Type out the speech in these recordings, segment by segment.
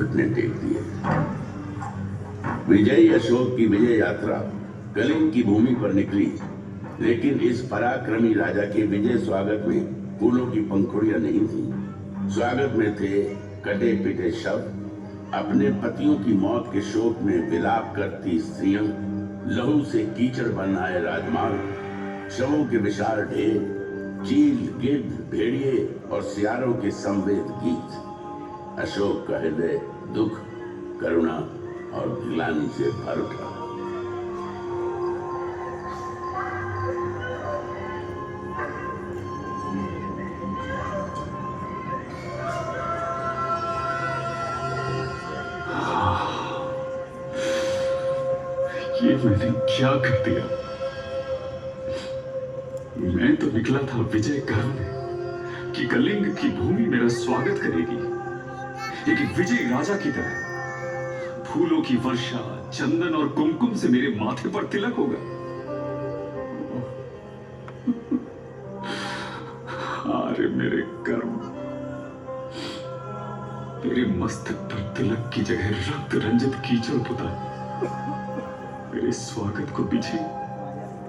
घुटने टेक दिए। विजयी अशोक की विजय यात्रा कलिंग की भूमि पर निकली, लेकिन इस पराक्रमी राजा के विजय स्वागत में फूलों की पंखुड़ियां नहीं थी। स्वागत में थे कटे पिटे शव, अपने पतियों की मौत के शोक में विलाप करती स्त्रियां, लहू से कीचड़ बन आए राजमार्ग, शवों के विशाल ढेर, चील, गिद्ध, भेड़िए और सियारों के संवेद गीत। अशोक का हृदय दुख, करुणा और ग्लानि से भर उठा। ये मैंने क्या कर दिया? मैं तो निकला था विजय करने कि कलिंग की भूमि मेरा स्वागत करेगी, एक विजयी राजा की तरह। फूलों की वर्षा, चंदन और कुमकुम से मेरे माथे पर तिलक होगा। अरे मेरे कर्म, मेरे मस्तक पर तिलक की जगह रक्त रंजित कीचड़ पुता। मेरे स्वागत को पीछे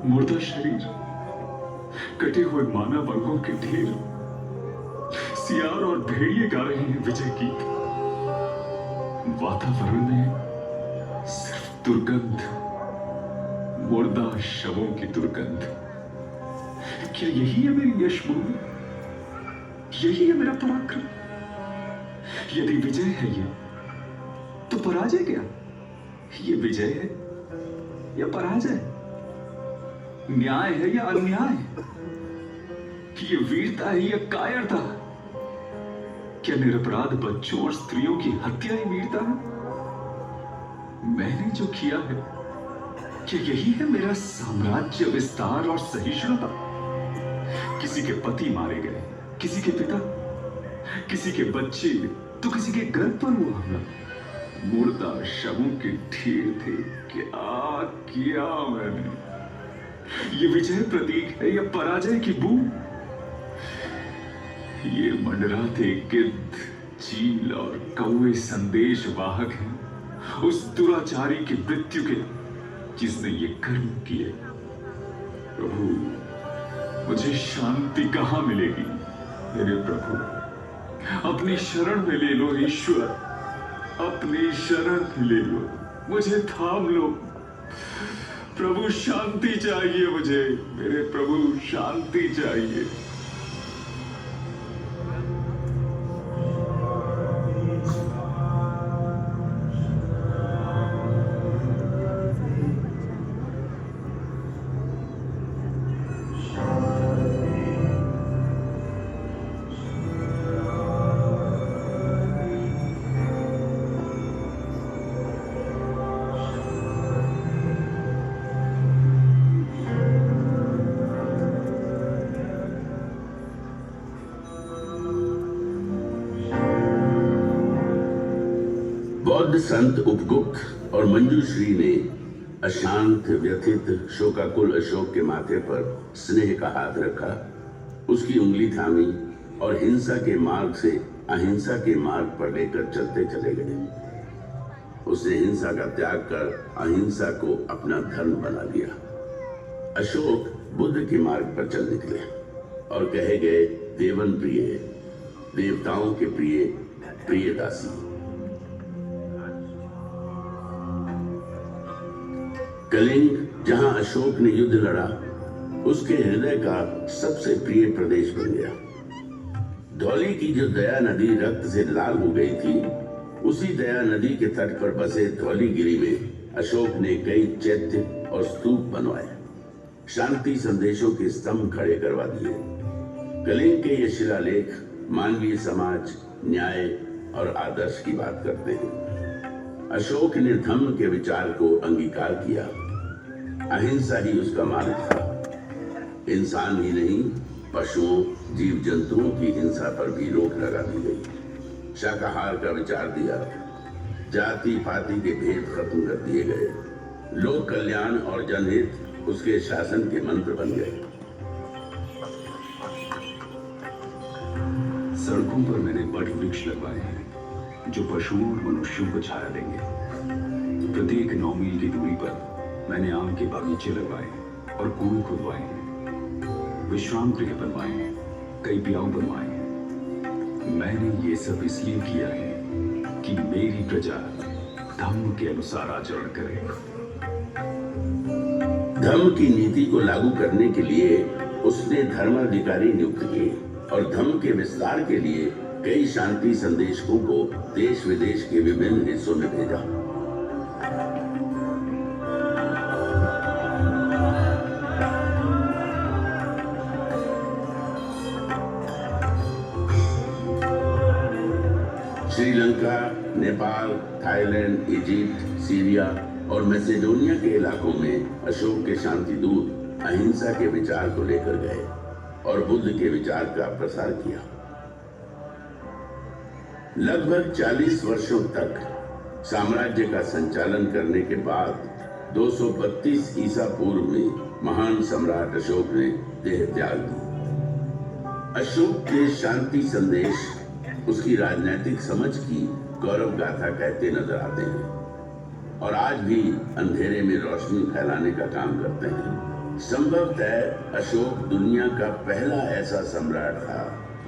मुर्दा शरीर, कटे हुए मानव अंगों के ढेर, सियार और भेड़िए गा रहे हैं विजय गीत। वातावरण में सिर्फ दुर्गंध, मुर्दा शवों की दुर्गंध। क्या यही है मेरी यशभूमि? यही है मेरा पराक्रम? यदि विजय है ये, तो पराजय क्या? ये विजय है या पराजय? न्याय है या अन्याय? ये वीरता है या कायरता? क्या निरपराध बच्चों और स्त्रियों की हत्या ही वीरता है? मैंने जो किया है, क्या यही है मेरा साम्राज्य विस्तार और सहिष्णुता? किसी के पति मारे गए, किसी के पिता, किसी के बच्चे, तो किसी के घर पर हुआ हमला। मुर्दा शवों के ढेर थे। क्या किया मैंने? ये विजय प्रतीक है या पराजय की बूंद? ये मंडराते गिद्ध, चील और कौवे संदेश वाहक हैं उस दुराचारी की मृत्यु के, जिसने ये कर्म किए। प्रभु, मुझे शांति कहां मिलेगी? मेरे प्रभु, अपनी शरण में ले लो ईश्वर, अपनी शरण में ले लो, मुझे थाम लो। प्रभु, शांति चाहिए मुझे, मेरे प्रभु, शांति चाहिए। बौद्ध संत उपगुप्त और मंजूश्री ने अशांत, व्यथित, शोकाकुल अशोक के माथे पर स्नेह का हाथ रखा, उसकी उंगली थामी और हिंसा के मार्ग से अहिंसा के मार्ग पर लेकर चलते चले गए। उसने हिंसा का त्याग कर अहिंसा को अपना धर्म बना लिया। अशोक बुद्ध के मार्ग पर चल निकले और कहे गए, देवन प्रिय, देवताओं के प्रिय, प्रिय दासी। कलिंग, जहां अशोक ने युद्ध लड़ा, उसके हृदय का सबसे प्रिय प्रदेश बन गया। धौली की जो दया नदी रक्त से लाल हो गई थी, उसी दया नदी के तट पर बसे धौलीगिरी में अशोक ने कई चैत्य और स्तूप बनवाए, शांति संदेशों के स्तंभ खड़े करवा दिए। कलिंग के ये शिलालेख मानवीय समाज, न्याय और आदर्श की बात करते हैं। अशोक ने धम्म के विचार को अंगीकार किया। अहिंसा ही उसका मार्ग था। इंसान ही नहीं, पशुओं, जीव जंतुओं की हिंसा पर भी रोक लगा दी गई। शाकाहार का विचार दिया। जाति पाति के भेद खत्म कर दिए गए। लोक कल्याण और जनहित उसके शासन के मंत्र बन गए। सड़कों पर मैंने वट वृक्ष लगवाए हैं, जो पशुओं और मनुष्यों को छाया देंगे। प्रत्येक 9 मील की दूरी पर मैंने आम के बागीचे लगवाए और कुएं खुदवाए हैं, विश्राम गृह बनवाए, कई प्याऊ बनवाए। मैंने ये सब इसलिए किया है कि मेरी प्रजा धर्म के अनुसार आचरण करे। धर्म की नीति को लागू करने के लिए उसने धर्माधिकारी नियुक्त किए और धर्म के विस्तार के लिए कई शांति संदेशकों को देश विदेश के विभिन्न हिस्सों में भेजा। Sri Lanka, Nepal, Thailand, Egypt, Syria और मैसेडोनिया के इलाकों में अशोक के शांति दूत अहिंसा के विचार को लेकर गए और बुद्ध के विचार का प्रसार किया। लगभग 40 वर्षों तक साम्राज्य का संचालन करने के बाद 232 ईसा पूर्व में महान सम्राट अशोक ने देह त्याग दी। अशोक के शांति संदेश उसकी राजनीतिक समझ की गौरव गाथा कहते नजर आते हैं और आज भी अंधेरे में रोशनी फैलाने का काम करते हैं। संभवतः अशोक दुनिया का पहला ऐसा सम्राट था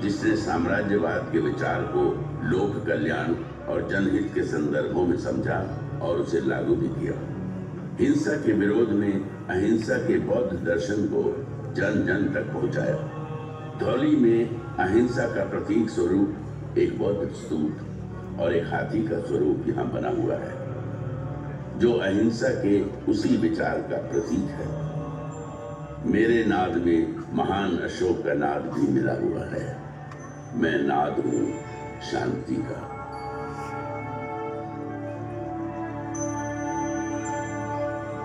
जिसने साम्राज्यवाद के विचार को लोक कल्याण और जनहित के संदर्भों में समझा और उसे लागू भी किया। हिंसा के विरोध में अहिंसा के बौद्ध दर्शन को जन जन तक पहुंचाया। धौली में अहिंसा का प्रतीक स्वरूप एक बौद्ध स्तूप और एक हाथी का स्वरूप यहाँ बना हुआ है जो अहिंसा के उसी विचार का प्रतीक है। मेरे नाद में महान अशोक का नाद भी मिला हुआ है। मैं नाद हूँ शांति का।